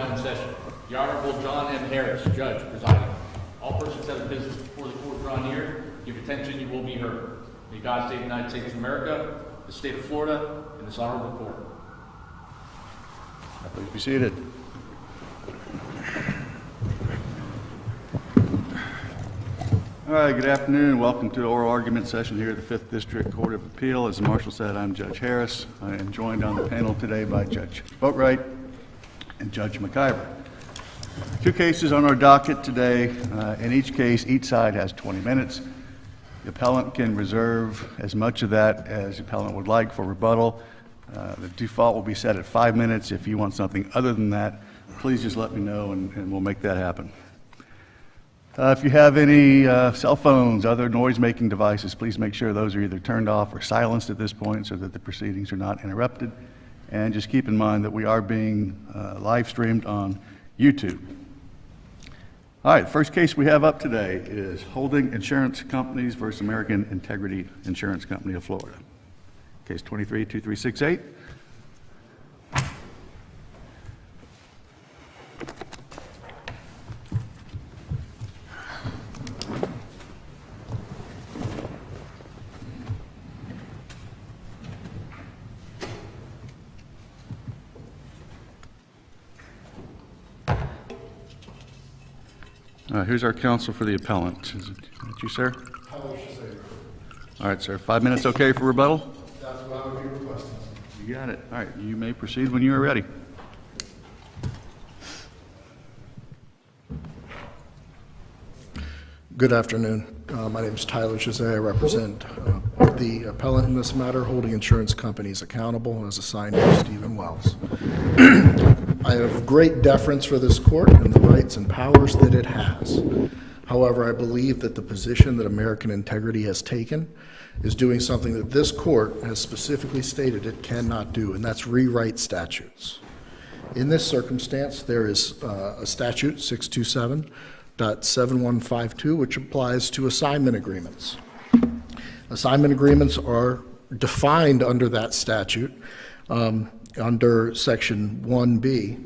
now in session. The Honorable John M. Harris, Judge, presiding. All persons having business before the court draw near, give attention, you will be heard. May God save the United States of America, the state of Florida, and this honorable court. Please be seated. All right, good afternoon. Welcome to the oral argument session here at the 5th District Court of Appeal. As the Marshal said, I'm Judge Harris. I am joined on the panel today by Judge Boatwright and Judge McIver. Two cases on our docket today. In each case, each side has 20 minutes. The appellant can reserve as much of that as the appellant would like for rebuttal. The default will be set at 5 minutes. If you want something other than that, please just let me know and we'll make that happen. If you have any cell phones, other noise-making devices, please make sure those are either turned off or silenced at this point so that the proceedings are not interrupted. And just keep in mind that we are being live streamed on YouTube. All right, the first case we have up today is Holding Insurance Companies versus American Integrity Insurance Company of Florida. Case 23-2368. Here's our counsel for the appellant. Is it you, sir? All right, sir. 5 minutes okay for rebuttal? That's what I would be requesting. You got it. All right, you may proceed when you are ready. Good afternoon. My name is Tyler Chazet. I represent the appellant in this matter, Holding Insurance Companies accountable, as assigned to Stephen Wells. I have great deference for this court and the rights and powers that it has. However, I believe that the position that American Integrity has taken is doing something that this court has specifically stated it cannot do, and that's rewrite statutes. In this circumstance, there is a statute, 627.7152, which applies to assignment agreements. Assignment agreements are defined under that statute under Section 1B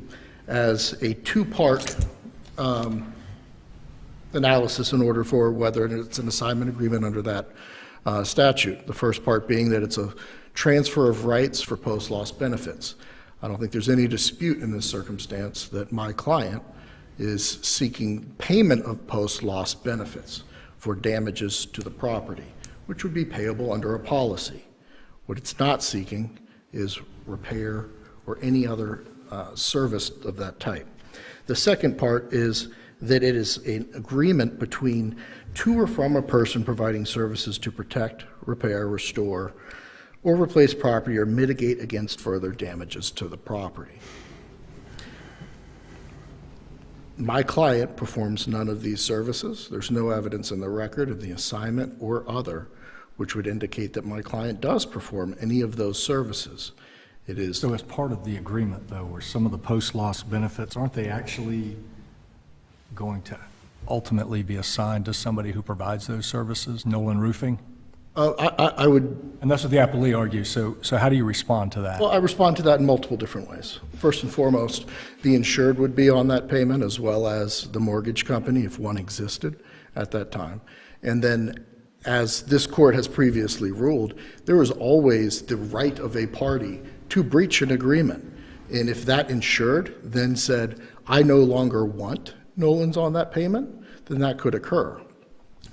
as a two-part analysis in order for whether it's an assignment agreement under that statute. The first part being that it's a transfer of rights for post-loss benefits. I don't think there's any dispute in this circumstance that my client is seeking payment of post-loss benefits for damages to the property, which would be payable under a policy. What it's not seeking is repair or any other service of that type. The second part is that it is an agreement between to or from a person providing services to protect, repair, restore, or replace property or mitigate against further damages to the property. My client performs none of these services. There's no evidence in the record of the assignment or other which would indicate that my client does perform any of those services. It is. So as part of the agreement, though, were some of the post-loss benefits, aren't they actually going to ultimately be assigned to somebody who provides those services, Nolan Roofing? I would. And that's what the appellee argues. So how do you respond to that? Well, I respond to that in multiple different ways. First and foremost, the insured would be on that payment as well as the mortgage company if one existed at that time. And then, as this court has previously ruled, there is always the right of a party to breach an agreement. And if that insured then said, I no longer want Nolan's on that payment, then that could occur.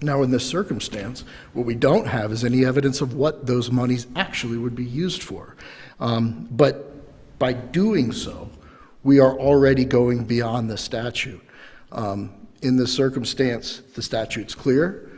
Now, in this circumstance, what we don't have is any evidence of what those monies actually would be used for. But by doing so, we are already going beyond the statute. In this circumstance, the statute's clear.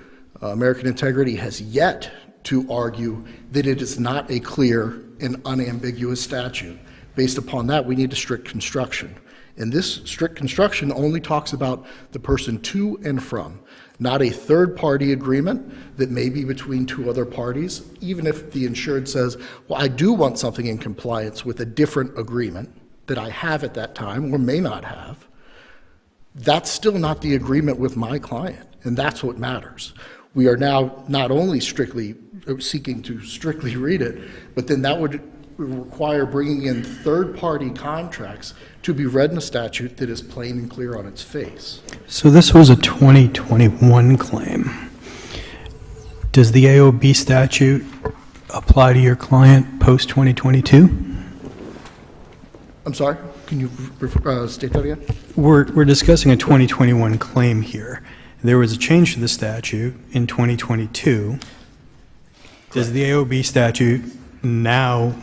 American Integrity has yet to argue that it is not a clear and unambiguous statute. Based upon that, we need a strict construction. And this strict construction only talks about the person to and from, not a third-party agreement that may be between two other parties, even if the insured says, well, I do want something in compliance with a different agreement that I have at that time or may not have. That's still not the agreement with my client, and that's what matters. We are now not only strictly seeking to strictly read it, but then that would require bringing in third-party contracts to be read in a statute that is plain and clear on its face. So this was a 2021 claim. Does the AOB statute apply to your client post-2022? I'm sorry, can you state that again? We're discussing a 2021 claim here. There was a change to the statute in 2022. Does the AOB statute now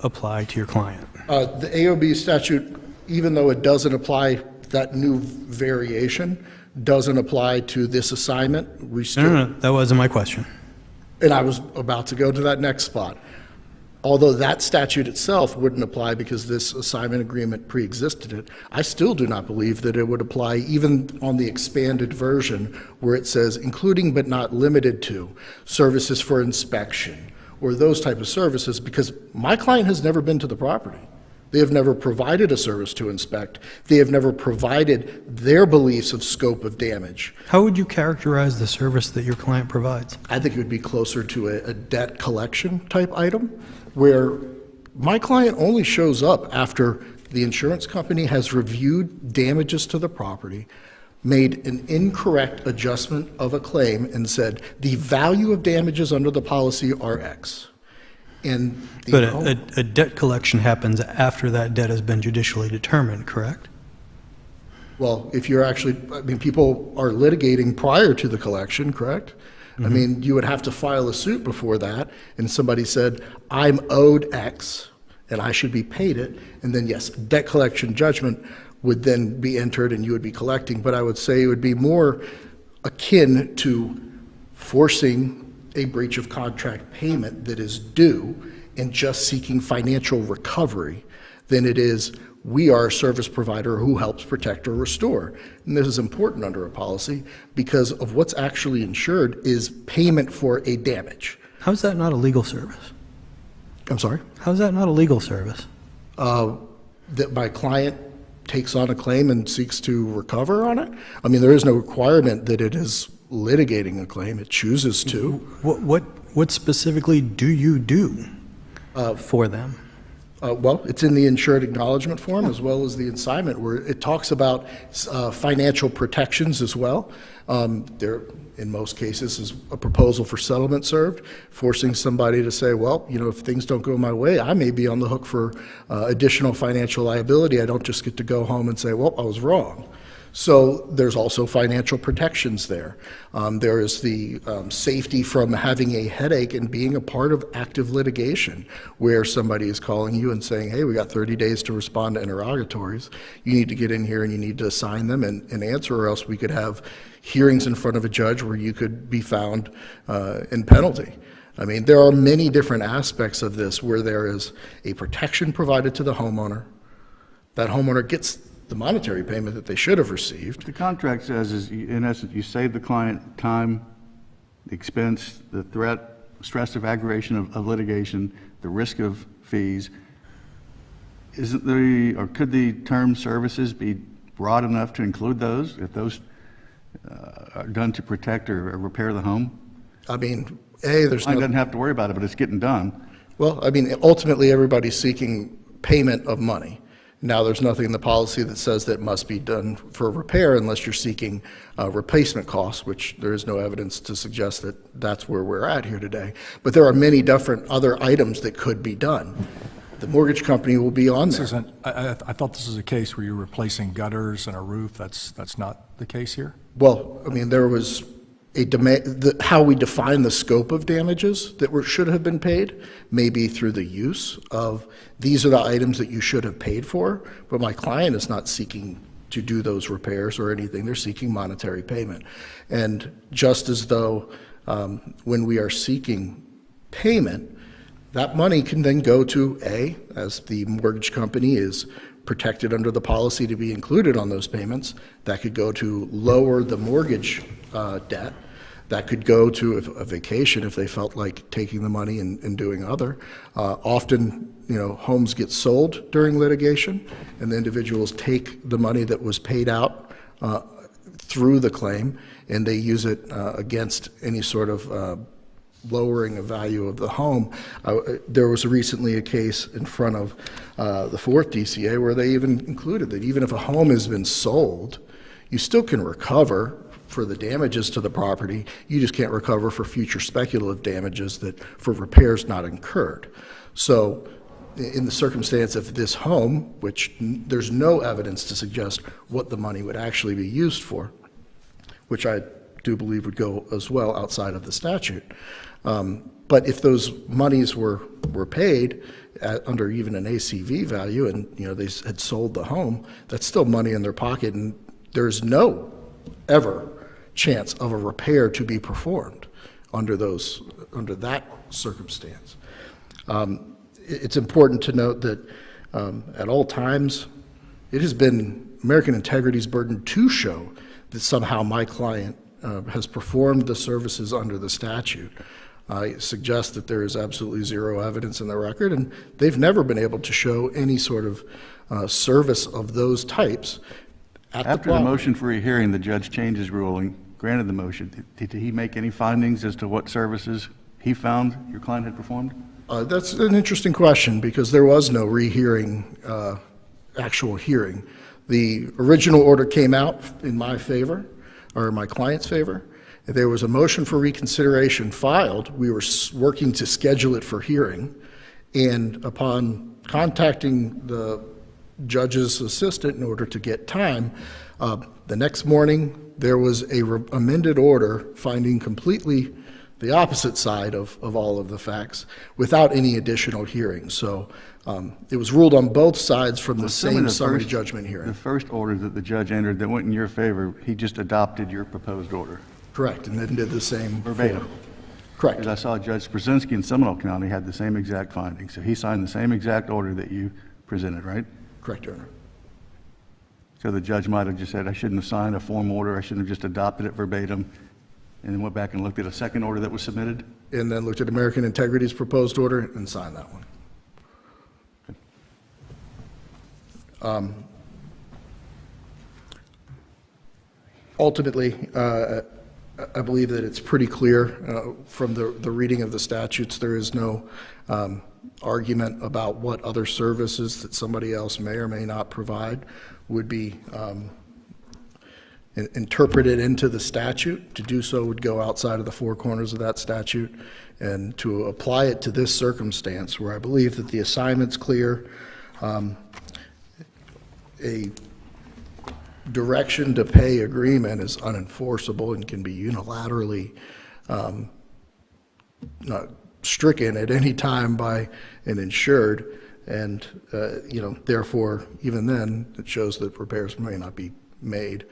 apply to your client? The AOB statute, even though it doesn't apply, that new variation doesn't apply to this assignment. We still, No, that wasn't my question. and I was about to go to that next spot. Although that statute itself wouldn't apply because this assignment agreement pre-existed it, I still do not believe that it would apply even on the expanded version where it says, including but not limited to services for inspection or those type of services, because my client has never been to the property. They have never provided a service to inspect. They have never provided their beliefs of scope of damage. How would you characterize the service that your client provides? I think it would be closer to a debt collection type item, where my client only shows up after the insurance company has reviewed damages to the property, made an incorrect adjustment of a claim, and said the value of damages under the policy are X. And But a debt collection happens after that debt has been judicially determined, correct? well, if you're actually, I mean, people are litigating prior to the collection, correct? I mean, you would have to file a suit before that, and somebody said, I'm owed X, and I should be paid it, and then yes, debt collection judgment would then be entered and you would be collecting, but I would say it would be more akin to forcing a breach of contract payment that is due and just seeking financial recovery than it is we are a service provider who helps protect or restore. And this is important under a policy because of what's actually insured is payment for a damage. How's that not a legal service? I'm sorry? How's that not a legal service? That my client takes on a claim and seeks to recover on it? I mean, there is no requirement that it is litigating a claim. It chooses to. What specifically do you do for them? Well, it's in the insured acknowledgement form as well as the assignment where it talks about financial protections as well. There, in most cases, is a proposal for settlement served, forcing somebody to say, well, you know, if things don't go my way, I may be on the hook for additional financial liability. I don't just get to go home and say, well, I was wrong. So there's also financial protections there. There is the safety from having a headache and being a part of active litigation where somebody is calling you and saying, hey, we got 30 days to respond to interrogatories. You need to get in here and you need to assign them and answer, or else we could have hearings in front of a judge where you could be found in penalty. I mean, there are many different aspects of this where there is a protection provided to the homeowner. That homeowner gets the monetary payment that they should have received. The contract says is, in essence, you save the client time, the expense, the threat, stress of aggravation of litigation, the risk of fees. Isn't the, or could the term services be broad enough to include those, if those are done to protect or repair the home? I mean, there's Client no, doesn't have to worry about it, but it's getting done. well, I mean, ultimately, everybody's seeking payment of money. Now, there's nothing in the policy that says that must be done for repair unless you're seeking replacement costs, which there is no evidence to suggest that that's where we're at here today. But there are many different other items that could be done. The mortgage company will be on This there. isn't, I thought this was a case where you're replacing gutters and a roof. That's not the case here? Well, I mean, there was a demand, how we define the scope of damages that should have been paid, maybe through the use of, these are the items that you should have paid for, but my client is not seeking to do those repairs or anything. They're seeking monetary payment. And just as though when we are seeking payment, that money can then go to A, as the mortgage company is protected under the policy to be included on those payments, that could go to lower the mortgage debt. That could go to a vacation if they felt like taking the money and doing other. Often, you know, homes get sold during litigation, and the individuals take the money that was paid out through the claim, and they use it against any sort of lowering the value of the home. There was recently a case in front of the 4th DCA where they even included that even if a home has been sold, you still can recover for the damages to the property. You just can't recover for future speculative damages that for repairs not incurred. So in the circumstance of this home, which there's no evidence to suggest what the money would actually be used for, which I do believe would go as well outside of the statute. But if those monies were paid under even an ACV value and they had sold the home, that's still money in their pocket, and there's no ever chance of a repair to be performed under that circumstance. It's important to note that at all times, it has been American Integrity's burden to show that somehow my client has performed the services under the statute. I suggest that there is absolutely zero evidence in the record, and they've never been able to show any sort of service of those types at After the motion for a hearing, the judge changed his ruling, granted the motion. Did he make any findings as to what services he found your client had performed? That's an interesting question because there was no rehearing, actual hearing. The original order came out in my favor, or my client's favor. There was a motion for reconsideration filed. We were working to schedule it for hearing, and upon contacting the judge's assistant in order to get time, the next morning there was a amended order finding completely the opposite side of all of the facts without any additional hearing. So it was ruled on both sides from the same summary judgment hearing. The first order that the judge entered that went in your favor, he just adopted your proposed order. Correct, and then did the same. Verbatim. Correct. Because I saw Judge Brzezinski in Seminole County had the same exact findings. So he signed the same exact order that you presented, right? Correct, Your Honor. So the judge might have just said, I shouldn't have signed a form order, I shouldn't have just adopted it verbatim, and then went back and looked at a second order that was submitted? And then looked at American Integrity's proposed order and signed that one. Ultimately, I believe that it's pretty clear from the reading of the statutes, there is no argument about what other services that somebody else may or may not provide would be interpreted into the statute. To do so would go outside of the four corners of that statute, and to apply it to this circumstance where I believe that the assignment's clear, a direction to pay agreement is unenforceable and can be unilaterally stricken at any time by an insured, and therefore even then it shows that repairs may not be made.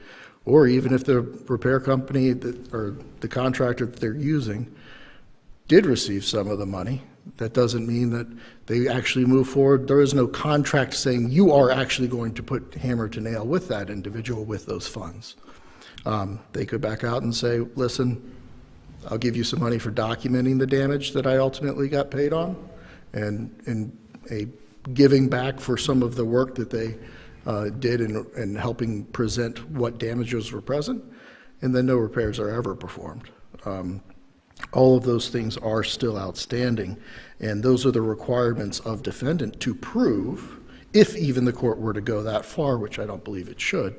Or even if the repair company or the contractor that they're using did receive some of the money, that doesn't mean that they actually move forward. There is no contract saying you are actually going to put hammer to nail with that individual with those funds. They could back out and say, listen, I'll give you some money for documenting the damage that I ultimately got paid on, and a giving back for some of the work that they did in helping present what damages were present, and then no repairs are ever performed. All of those things are still outstanding, and those are the requirements of defendant to prove, if even the court were to go that far, which I don't believe it should,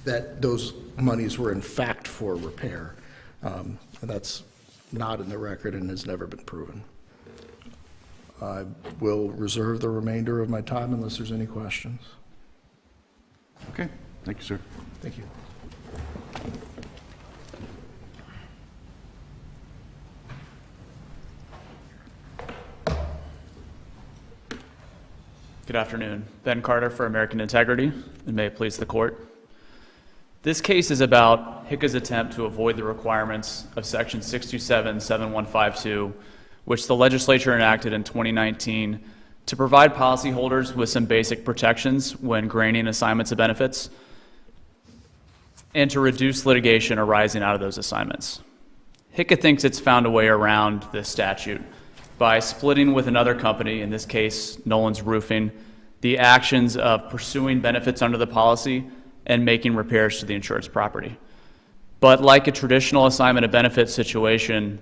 that those monies were in fact for repair. And that's not in the record and has never been proven. I will reserve the remainder of my time unless there's any questions. Okay, thank you, sir. Thank you. Good afternoon. Ben Carter for American Integrity, and may it please the court. This case is about HICA's attempt to avoid the requirements of Section 627-7152, which the legislature enacted in 2019 to provide policyholders with some basic protections when granting assignments of benefits and to reduce litigation arising out of those assignments. HICA thinks it's found a way around this statute by splitting with another company, in this case Nolan's Roofing, the actions of pursuing benefits under the policy and making repairs to the insured's property. But like a traditional assignment of benefits situation,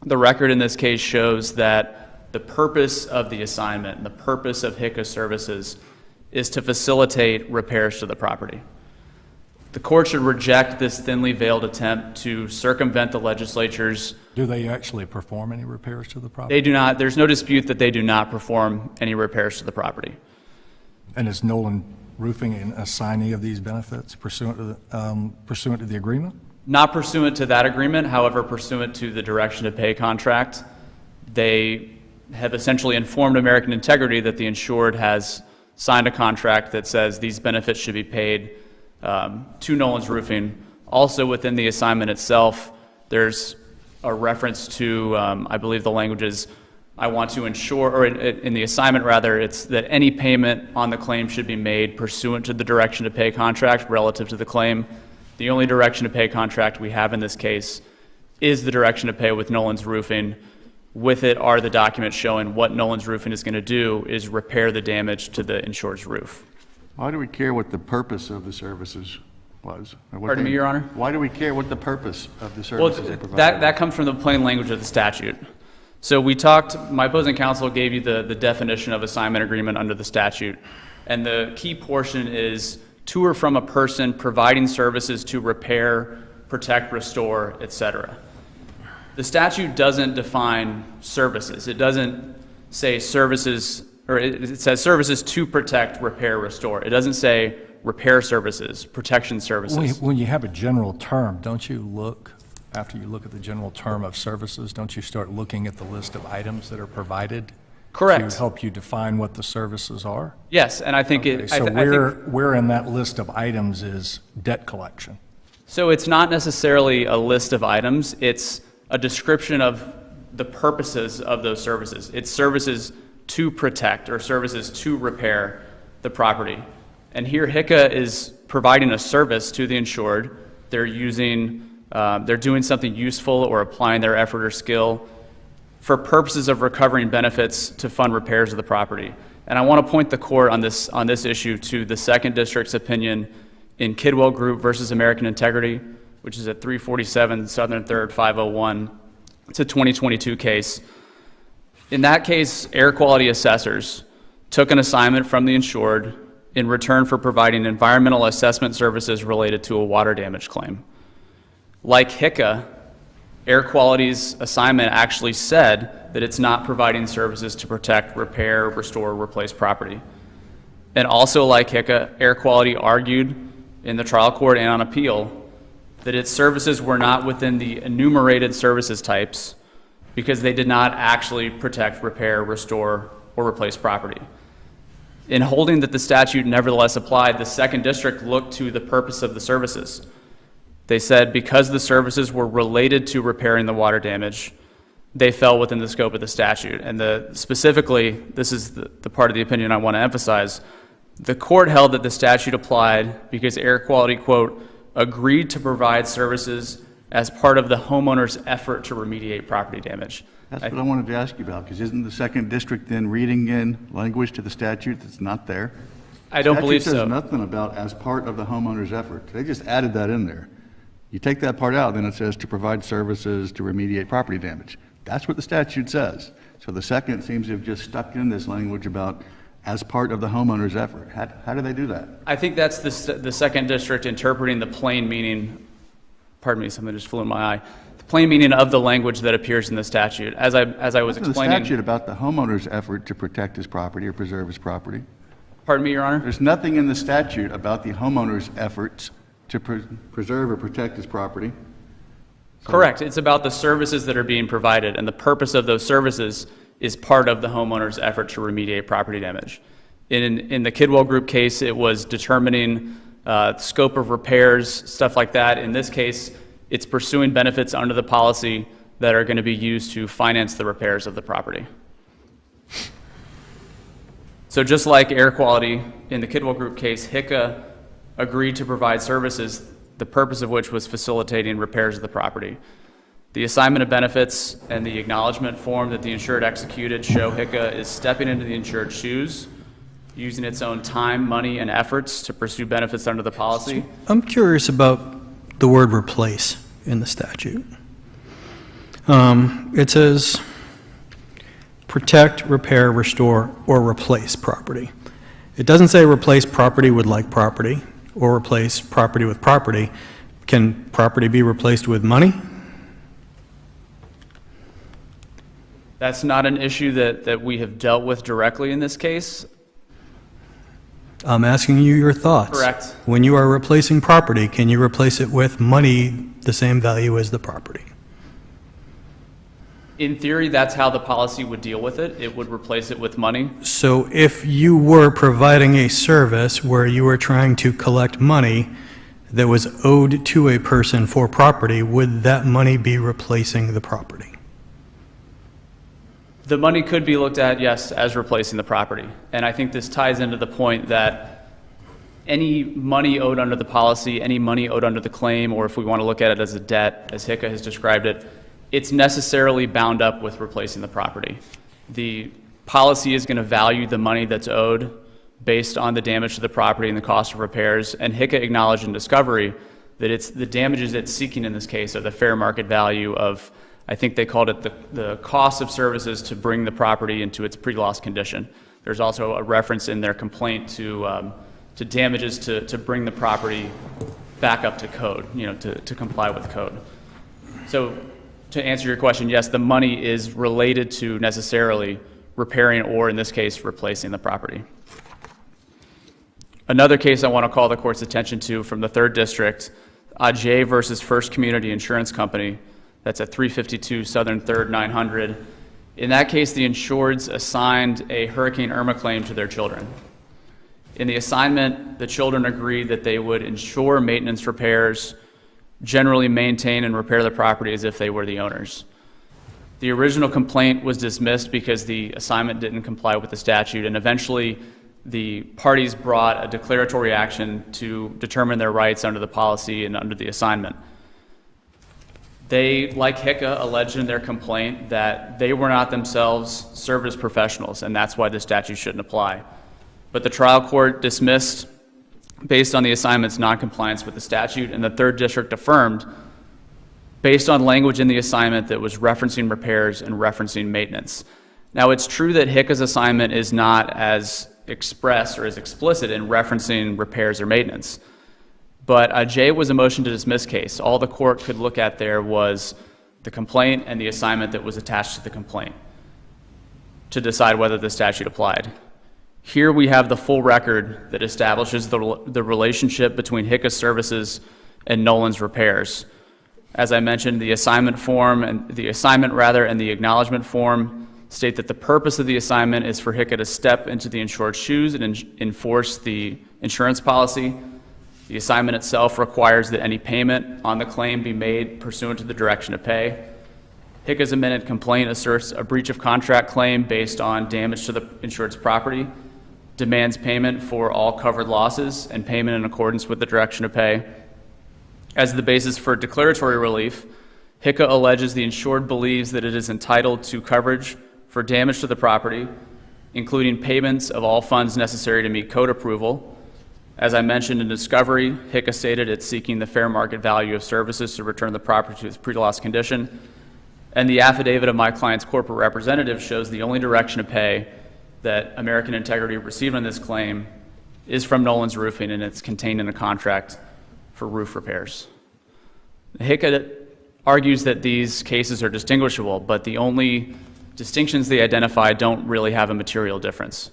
the record in this case shows that the purpose of the assignment and the purpose of HICA services is to facilitate repairs to the property. The court should reject this thinly veiled attempt to circumvent the legislature's. Do they actually perform any repairs to the property? They do not. There's no dispute that they do not perform any repairs to the property. And is Nolan Roofing an assignee of these benefits pursuant to the agreement? Not pursuant to that agreement, however, pursuant to the direction to pay contract, they have essentially informed American Integrity that the insured has signed a contract that says these benefits should be paid to Nolan's Roofing. Also within the assignment itself, there's a reference to, I believe the language is, I want to ensure, or in the assignment rather, it's that any payment on the claim should be made pursuant to the direction to pay contract relative to the claim. The only direction to pay contract we have in this case is the direction to pay with Nolan's Roofing. With it are the documents showing what Nolan's Roofing is going to do is repair the damage to the insured's roof. Why do we care what the purpose of the services was? Pardon me, Your Honor? Why do we care what the purpose of the services they Well, provide? that comes from the plain language of the statute. So we talked, my opposing counsel gave you the definition of assignment agreement under the statute. And the key portion is to or from a person providing services to repair, protect, restore, etc. The statute doesn't define services. It doesn't say services, or it says services to protect, repair, restore. It doesn't say repair services, protection services. When you have a general term, don't you look, after you look at the general term of services, don't you start looking at the list of items that are provided? Correct. To help you define what the services are? Yes, and I think Okay, it. so I think, where in that list of items is debt collection? so it's not necessarily a list of items. It's a description of the purposes of those services. It's services to protect or services to repair the property. And here HICA is providing a service to the insured. They're doing something useful or applying their effort or skill for purposes of recovering benefits to fund repairs of the property. And I want to point the court on this issue to the Second District's opinion in Kidwell Group versus American Integrity, which is at 347 Southern 3rd 501. It's a 2022 case. In that case, air quality assessors took an assignment from the insured in return for providing environmental assessment services related to a water damage claim. Like HICA, air quality's assignment actually said that it's not providing services to protect, repair, restore, replace property. And also like HICA, air quality argued in the trial court and on appeal that its services were not within the enumerated services types because they did not actually protect, repair, restore, or replace property. In holding that the statute nevertheless applied, the Second District looked to the purpose of the services. They said because the services were related to repairing the water damage, they fell within the scope of the statute. And specifically, this is the part of the opinion I want to emphasize, the court held that the statute applied because air quality, quote, agreed to provide services as part of the homeowner's effort to remediate property damage. That's what I wanted to ask you about, because isn't the Second District then reading in language to the statute that's not there? I don't believe so. Statute says nothing about as part of the homeowner's effort. They just added that in there. You take that part out, then it says to provide services to remediate property damage. That's what the statute says. So the second seems to have just stuck in this language about as part of the homeowner's effort. How do they do that? I think that's the Second District interpreting the plain meaning, pardon me, something just flew in my eye, the plain meaning of the language that appears in the statute. As I was explaining. The statute about the homeowner's effort to protect his property or preserve his property. Pardon me, Your Honor? There's nothing in the statute about the homeowner's efforts to preserve or protect his property. Correct. It's about the services that are being provided, and the purpose of those services is part of the homeowner's effort to remediate property damage. In the Kidwell Group case, it was determining scope of repairs, stuff like that. In this case, it's pursuing benefits under the policy that are going to be used to finance the repairs of the property. So just like air quality in the Kidwell Group case, HICA agreed to provide services, the purpose of which was facilitating repairs of the property. The assignment of benefits and the acknowledgement form that the insured executed show HICA is stepping into the insured's shoes, using its own time, money, and efforts to pursue benefits under the policy. I'm curious about the word replace in the statute. It says protect, repair, restore, or replace property. It doesn't say replace property with like property or replace property with property. Can property be replaced with money? That's not an issue that we have dealt with directly in this case. I'm asking you your thoughts. Correct. When you are replacing property, can you replace it with money the same value as the property? In theory, that's how the policy would deal with it. It would replace it with money. So if you were providing a service where you were trying to collect money that was owed to a person for property, would that money be replacing the property? The money could be looked at, yes, as replacing the property. And I think this ties into the point that any money owed under the policy, any money owed under the claim, or if we want to look at it as a debt, as HICA has described it, it's necessarily bound up with replacing the property. The policy is going to value the money that's owed based on the damage to the property and the cost of repairs, and HICA acknowledged in discovery that it's the damages it's seeking in this case are the fair market value of, I think they called it the cost of services to bring the property into its pre-loss condition. There's also a reference in their complaint to damages to bring the property back up to code, to comply with code. So to answer your question, yes, the money is related to necessarily repairing or, in this case, replacing the property. Another case I want to call the court's attention to from the 3rd District, Ajay versus First Community Insurance Company. That's at 352 Southern 3rd 900. In that case, the insureds assigned a Hurricane Irma claim to their children. In the assignment, the children agreed that they would insure maintenance repairs, generally maintain and repair the property as if they were the owners. The original complaint was dismissed because the assignment didn't comply with the statute, and eventually the parties brought a declaratory action to determine their rights under the policy and under the assignment. They, like HICA, alleged in their complaint that they were not themselves service professionals, and that's why the statute shouldn't apply. But the trial court dismissed based on the assignment's noncompliance with the statute, and the 3rd District affirmed based on language in the assignment that was referencing repairs and referencing maintenance. Now, it's true that HICA's assignment is not as express or as explicit in referencing repairs or maintenance, but Ajay was a motion to dismiss case. All the court could look at there was the complaint and the assignment that was attached to the complaint to decide whether the statute applied. Here we have the full record that establishes the relationship between HICA's services and Nolan's repairs. As I mentioned, the assignment and the acknowledgement form state that the purpose of the assignment is for HICA to step into the insured shoes and enforce the insurance policy. The assignment itself requires that any payment on the claim be made pursuant to the direction of pay. HICA's amended complaint asserts a breach of contract claim based on damage to the insured's property, demands payment for all covered losses, and payment in accordance with the direction of pay. As the basis for declaratory relief, HICA alleges the insured believes that it is entitled to coverage for damage to the property, including payments of all funds necessary to meet code approval. As I mentioned in discovery, HICA stated it's seeking the fair market value of services to return the property to its pre-loss condition, and the affidavit of my client's corporate representative shows the only direction of pay that American Integrity received on this claim is from Nolan's Roofing, and it's contained in a contract for roof repairs. HICA argues that these cases are distinguishable, but the only distinctions they identify don't really have a material difference.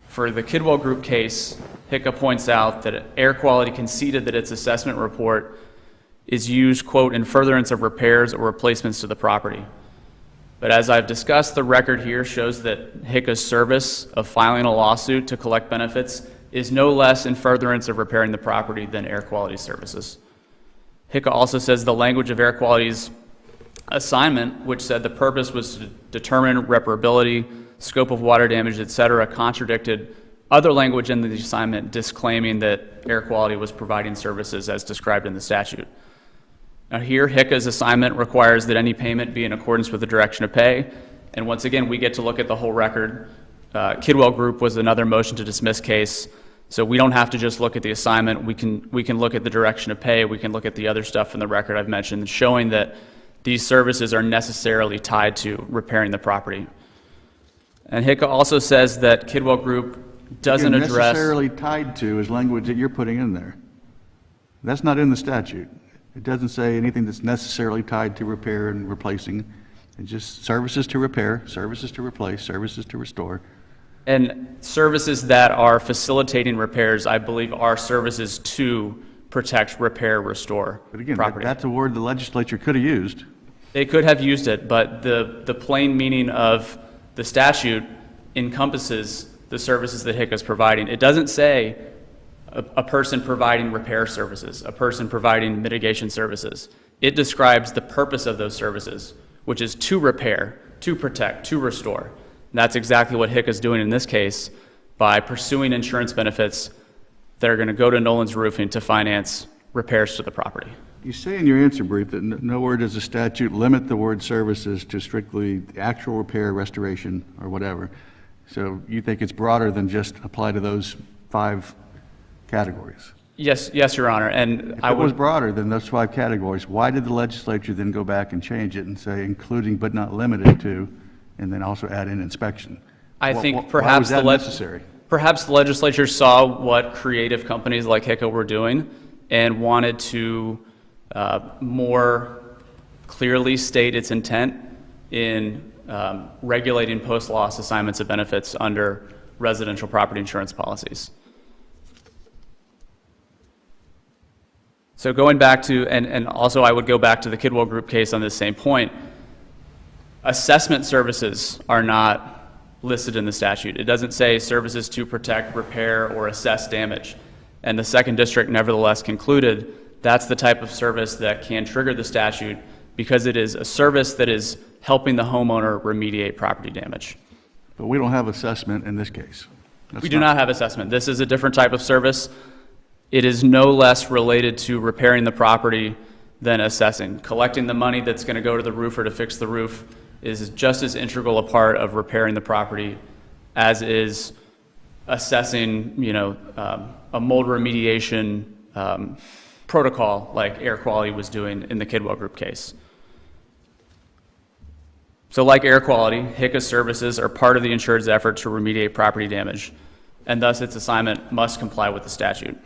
For the Kidwell Group case, HICA points out that Air Quality conceded that its assessment report is used, quote, in furtherance of repairs or replacements to the property. But as I've discussed, the record here shows that HICA's service of filing a lawsuit to collect benefits is no less in furtherance of repairing the property than Air Quality's services. HICA also says the language of Air Quality's assignment, which said the purpose was to determine reparability, scope of water damage, etc., contradicted other language in the assignment disclaiming that Air Quality was providing services as described in the statute. Now here, HICA's assignment requires that any payment be in accordance with the direction of pay, and once again, we get to look at the whole record. Kidwell Group was another motion to dismiss case. So we don't have to just look at the assignment. We can look at the direction of pay. We can look at the other stuff in the record I've mentioned, showing that these services are necessarily tied to repairing the property. And HICA also says that Kidwell Group doesn't address... Necessarily tied to is language that you're putting in there. That's not in the statute. It doesn't say anything that's necessarily tied to repair and replacing. It's just services to repair, services to replace, services to restore. And services that are facilitating repairs, I believe, are services to protect, repair, restore But again, property. that's a word the legislature could have used. They could have used it, but the plain meaning of the statute encompasses the services that HICA is providing. It doesn't say a person providing repair services, a person providing mitigation services. It describes the purpose of those services, which is to repair, to protect, to restore. And that's exactly what HICA is doing in this case by pursuing insurance benefits that are going to go to Nolan's Roofing to finance repairs to the property. You say in your answer brief that nowhere does the statute limit the word services to strictly actual repair, restoration, or whatever. So you think it's broader than just apply to those 5 categories? Yes, Your Honor. And If it was broader than those 5 categories, why did the legislature then go back and change it and say including but not limited to, and then also add in inspection? I Why think was perhaps that necessary? Perhaps the legislature saw what creative companies like HICA were doing and wanted to more clearly state its intent in regulating post-loss assignments of benefits under residential property insurance policies. So going back to, and also I would go back to the Kidwell Group case on this same point, assessment services are not listed in the statute. It doesn't say services to protect, repair, or assess damage. And the Second District nevertheless concluded that's the type of service that can trigger the statute because it is a service that is helping the homeowner remediate property damage. But we don't have assessment in this case. We do not have assessment. This is a different type of service. It is no less related to repairing the property than assessing. Collecting the money that's going to go to the roofer to fix the roof is just as integral a part of repairing the property as is assessing, a mold remediation protocol like air quality was doing in the Kidwell Group case. So like air quality, HICA services are part of the insured's effort to remediate property damage, and thus its assignment must comply with the statute.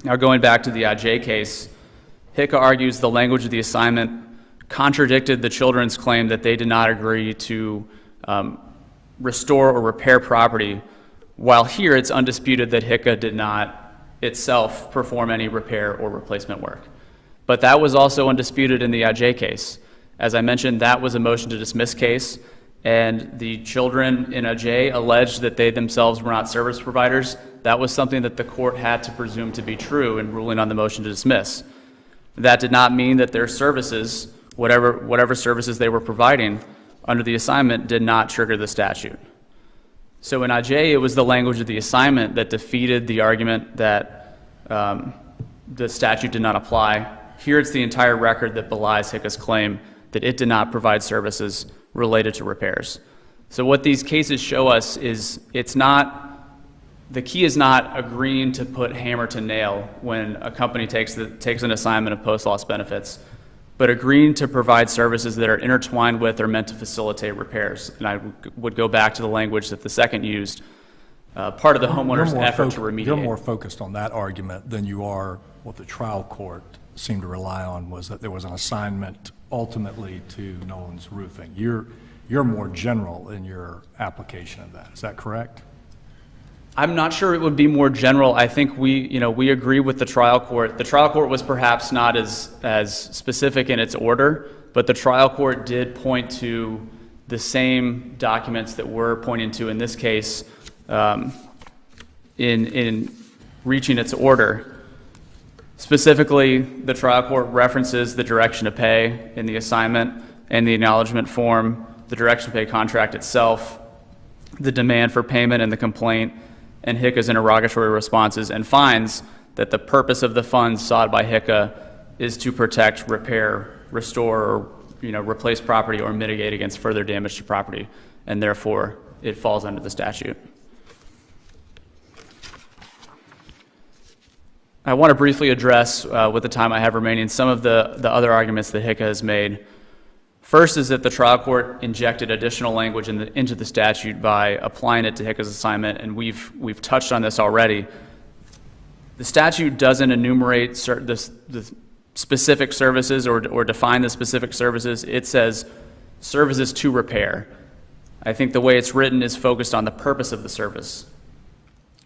Now going back to the IJ case, HICA argues the language of the assignment contradicted the children's claim that they did not agree to restore or repair property, while here it's undisputed that HICA did not itself perform any repair or replacement work. But that was also undisputed in the IJ case. As I mentioned, that was a motion to dismiss case, and the children in IJ alleged that they themselves were not service providers. That was something that the court had to presume to be true in ruling on the motion to dismiss. That did not mean that their services, whatever services they were providing under the assignment, did not trigger the statute. So in IJ, it was the language of the assignment that defeated the argument that the statute did not apply. Here it's the entire record that belies HICA's claim that it did not provide services related to repairs. So what these cases show us is the key is not agreeing to put hammer to nail when a company takes an assignment of post-loss benefits, but agreeing to provide services that are intertwined with or meant to facilitate repairs. And I would go back to the language that the second used, part of the homeowner's effort to remediate. You're more focused on that argument than you are what the trial court seemed to rely on, was that there was an assignment ultimately to Nolan's Roofing. You're more general in your application of that. Is that correct? I'm not sure it would be more general. I think we agree with the trial court. The trial court was perhaps not as specific in its order, but the trial court did point to the same documents that we're pointing to in this case in reaching its order. Specifically, the trial court references the direction to pay in the assignment and the acknowledgement form, the direction to pay contract itself, the demand for payment and the complaint, and HICA's interrogatory responses, and finds that the purpose of the funds sought by HICA is to protect, repair, restore, or replace property or mitigate against further damage to property, and therefore it falls under the statute. I want to briefly address, with the time I have remaining, some of the other arguments that HICA has made. First is that the trial court injected additional language into the statute by applying it to HICA's assignment, and we've touched on this already. The statute doesn't enumerate the specific services or define the specific services. It says services to repair. I think the way it's written is focused on the purpose of the service.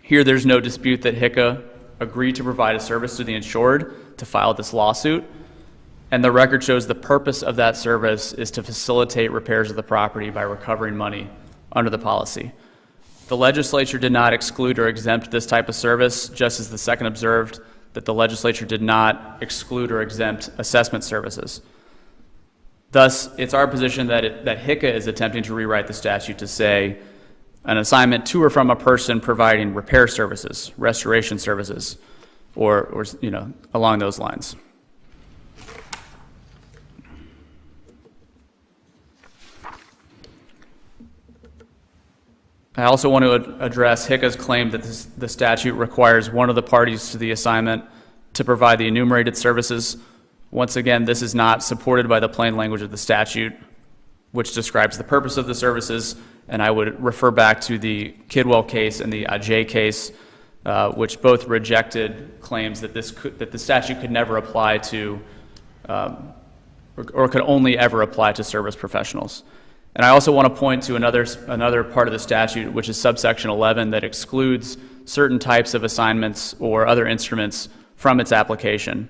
Here, there's no dispute that HICA agreed to provide a service to the insured to file this lawsuit, and the record shows the purpose of that service is to facilitate repairs of the property by recovering money under the policy. The legislature did not exclude or exempt this type of service, just as the second observed that the legislature did not exclude or exempt assessment services. Thus, it's our position that HICA is attempting to rewrite the statute to say an assignment to or from a person providing repair services, restoration services, or along those lines. I also want to address HICA's claim that the statute requires one of the parties to the assignment to provide the enumerated services. Once again, this is not supported by the plain language of the statute, which describes the purpose of the services, and I would refer back to the Kidwell case and the Ajay case, which both rejected claims that the statute could never apply to, or could only ever apply to service professionals. And I also want to point to another part of the statute, which is subsection 11, that excludes certain types of assignments or other instruments from its application.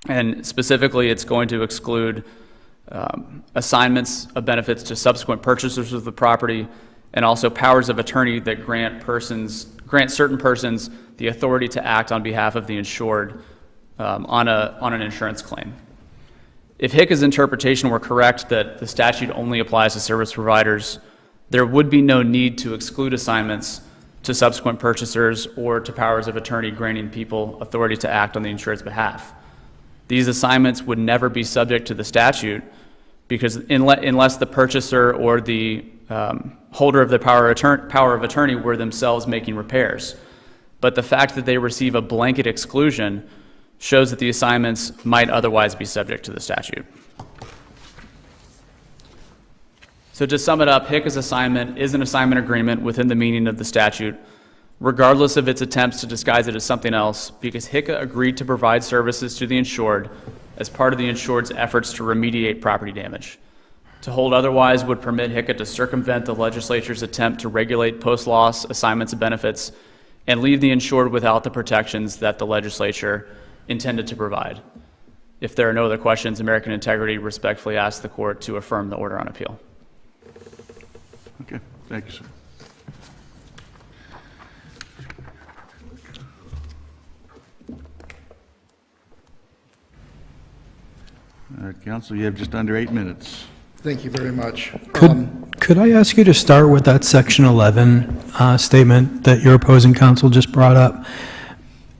And specifically, it's going to exclude assignments of benefits to subsequent purchasers of the property, and also powers of attorney that grant certain persons the authority to act on behalf of the insured on an insurance claim. If HICA's interpretation were correct that the statute only applies to service providers, there would be no need to exclude assignments to subsequent purchasers or to powers of attorney granting people authority to act on the insured's behalf. These assignments would never be subject to the statute because unless the purchaser or the holder of the power of attorney were themselves making repairs. But the fact that they receive a blanket exclusion shows that the assignments might otherwise be subject to the statute. So to sum it up, HICA's assignment is an assignment agreement within the meaning of the statute, regardless of its attempts to disguise it as something else, because HICA agreed to provide services to the insured as part of the insured's efforts to remediate property damage. To hold otherwise would permit HICA to circumvent the legislature's attempt to regulate post-loss assignments of benefits and leave the insured without the protections that the legislature intended to provide. If there are no other questions, American Integrity respectfully asks the court to affirm the order on appeal. Okay, thank you, sir. All right, counsel, you have just under 8 minutes. Thank you very much. Could I ask you to start with that section 11 statement that your opposing counsel just brought up?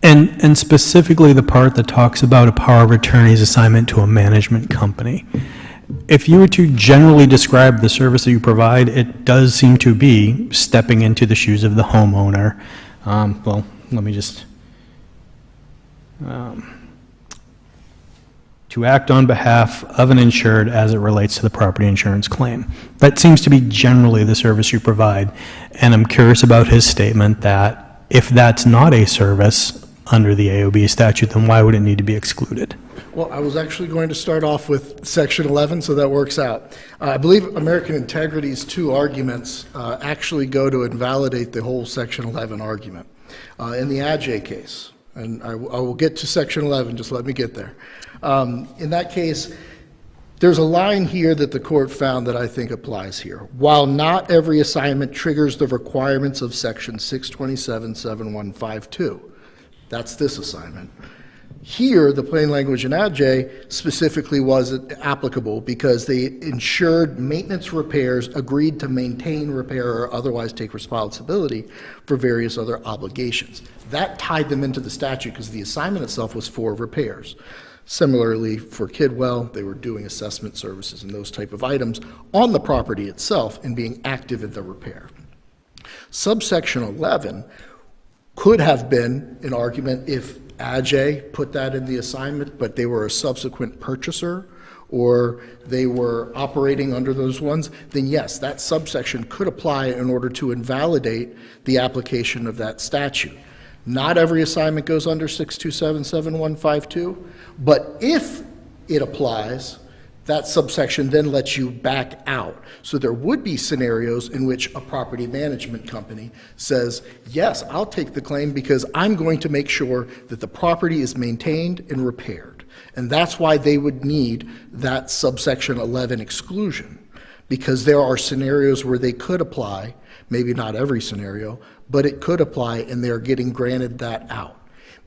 And specifically the part that talks about a power of attorney's assignment to a management company. If you were to generally describe the service that you provide, it does seem to be stepping into the shoes of the homeowner. Well, let me just... to act on behalf of an insured as it relates to the property insurance claim. That seems to be generally the service you provide. And I'm curious about his statement that if that's not a service under the AOB statute, then why would it need to be excluded? Well, I was actually going to start off with Section 11, so that works out. I believe American Integrity's two arguments actually go to invalidate the whole Section 11 argument. In the Ajay case, and I will get to Section 11, just let me get there. In that case, there's a line here that the court found that I think applies here. While not every assignment triggers the requirements of Section 627.7152, that's this assignment. Here, the plain language in Ajay specifically wasn't applicable because the insured maintenance repairs agreed to maintain, repair, or otherwise take responsibility for various other obligations. That tied them into the statute because the assignment itself was for repairs. Similarly, for Kidwell, they were doing assessment services and those type of items on the property itself and being active in the repair. Subsection 11 could have been an argument if Ajay put that in the assignment, but they were a subsequent purchaser, or they were operating under those ones, then yes, that subsection could apply in order to invalidate the application of that statute. Not every assignment goes under 6277152, but if it applies, that subsection then lets you back out. So there would be scenarios in which a property management company says, yes, I'll take the claim because I'm going to make sure that the property is maintained and repaired. And that's why they would need that subsection 11 exclusion, because there are scenarios where they could apply, maybe not every scenario, but it could apply, and they're getting granted that out.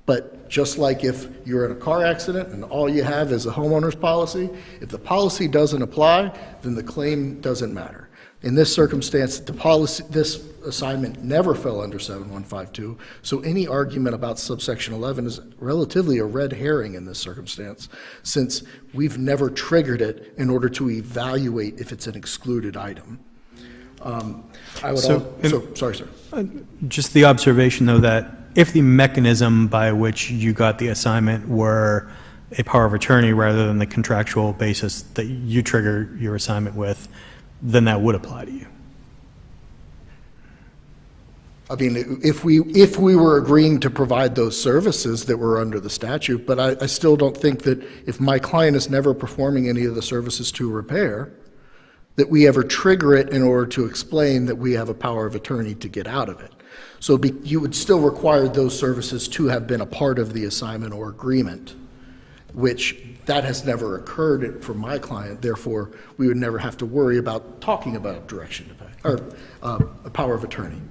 But just like if you're in a car accident and all you have is a homeowner's policy, if the policy doesn't apply, then the claim doesn't matter. In this circumstance, this assignment never fell under 7152, so any argument about subsection 11 is relatively a red herring in this circumstance, since we've never triggered it in order to evaluate if it's an excluded item. Sorry, sir. Just the observation, though, that if the mechanism by which you got the assignment were a power of attorney rather than the contractual basis that you trigger your assignment with, then that would apply to you. I mean, if we were agreeing to provide those services that were under the statute, but I still don't think that if my client is never performing any of the services to repair, that we ever trigger it in order to explain that we have a power of attorney to get out of it. So you would still require those services to have been a part of the assignment or agreement, which that has never occurred for my client. Therefore, we would never have to worry about talking about direction to pay, or a power of attorney.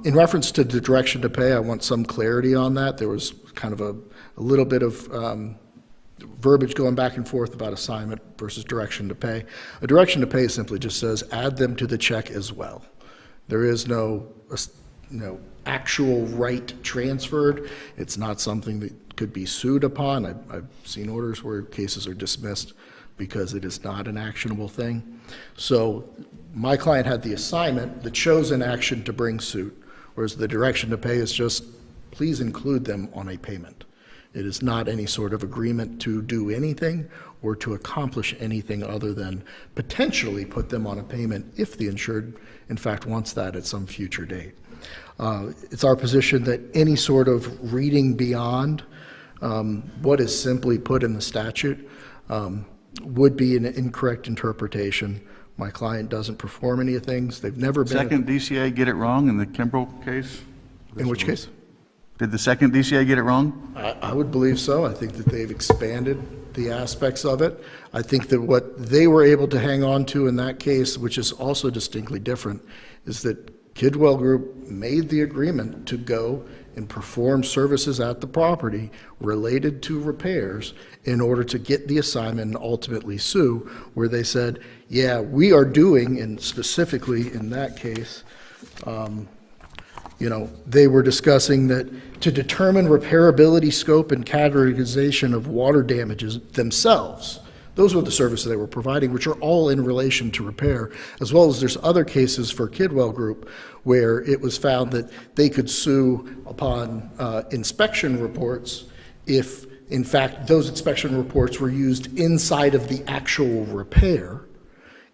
In reference to the direction to pay, I want some clarity on that. There was kind of a little bit of verbiage going back and forth about assignment versus direction to pay. A direction to pay simply just says add them to the check as well. There is no actual right transferred. It's not something that could be sued upon. I've seen orders where cases are dismissed because it is not an actionable thing. So my client had the assignment, the chosen action to bring suit, whereas the direction to pay is just please include them on a payment. It is not any sort of agreement to do anything or to accomplish anything other than potentially put them on a payment if the insured, in fact, wants that at some future date. It's our position that any sort of reading beyond what is simply put in the statute would be an incorrect interpretation. My client doesn't perform any of things. They've never been... Second DCA get it wrong in the Kimbrough case? In which case? Did the second DCA get it wrong? I would believe so. I think that they've expanded the aspects of it. I think that what they were able to hang on to in that case, which is also distinctly different, is that Kidwell Group made the agreement to go and perform services at the property related to repairs in order to get the assignment and ultimately sue, where they said, yeah, we are doing, and specifically in that case, they were discussing that to determine repairability, scope, and categorization of water damages themselves. Those were the services they were providing, which are all in relation to repair, as well as there's other cases for Kidwell Group where it was found that they could sue upon inspection reports if, in fact, those inspection reports were used inside of the actual repair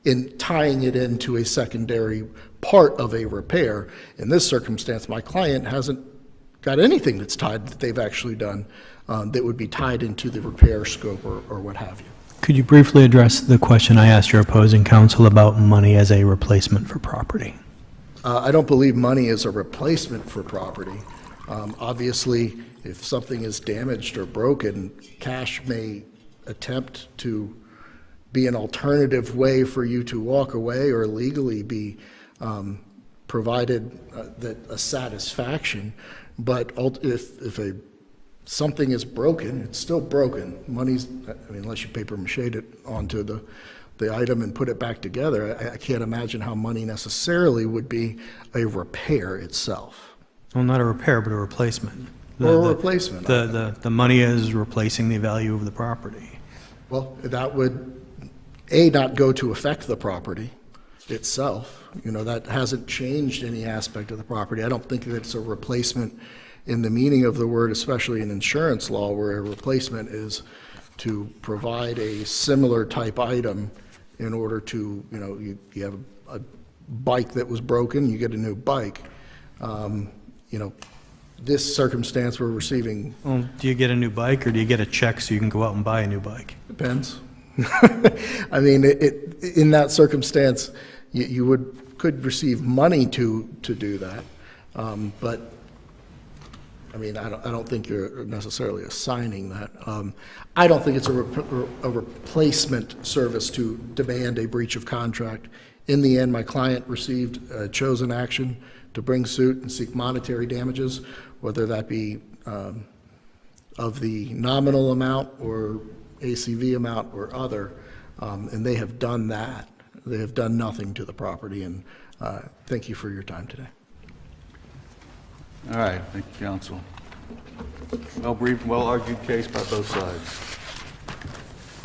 in tying it into a secondary part of a repair. In this circumstance, my client hasn't got anything that's tied that they've actually done that would be tied into the repair scope or what have you. Could you briefly address the question I asked your opposing counsel about money as a replacement for property? I don't believe money is a replacement for property. Obviously, if something is damaged or broken, cash may attempt to be an alternative way for you to walk away or legally be provided a satisfaction. But if something is broken, it's still broken. Unless you paper mache'd it onto the item and put it back together, I can't imagine how money necessarily would be a repair itself. Well, not a repair, but a replacement. Or a replacement. The money is replacing the value of the property. Well, that would, not go to affect the property itself. That hasn't changed any aspect of the property. I don't think that it's a replacement in the meaning of the word, especially in insurance law, where a replacement is to provide a similar type item in order to, you have a bike that was broken, you get a new bike. This circumstance we're receiving Well, do you get a new bike, or do you get a check so you can go out and buy a new bike? depends. I mean, in that circumstance, you could receive money to do that, but I mean, I don't think you're necessarily assigning that. I don't think it's a replacement service to demand a breach of contract. In the end, my client received a chosen action to bring suit and seek monetary damages, whether that be of the nominal amount or ACV amount or other, and they have done that. They have done nothing to the property, and thank you for your time today. All right, thank you, counsel. Well briefed, well argued case by both sides.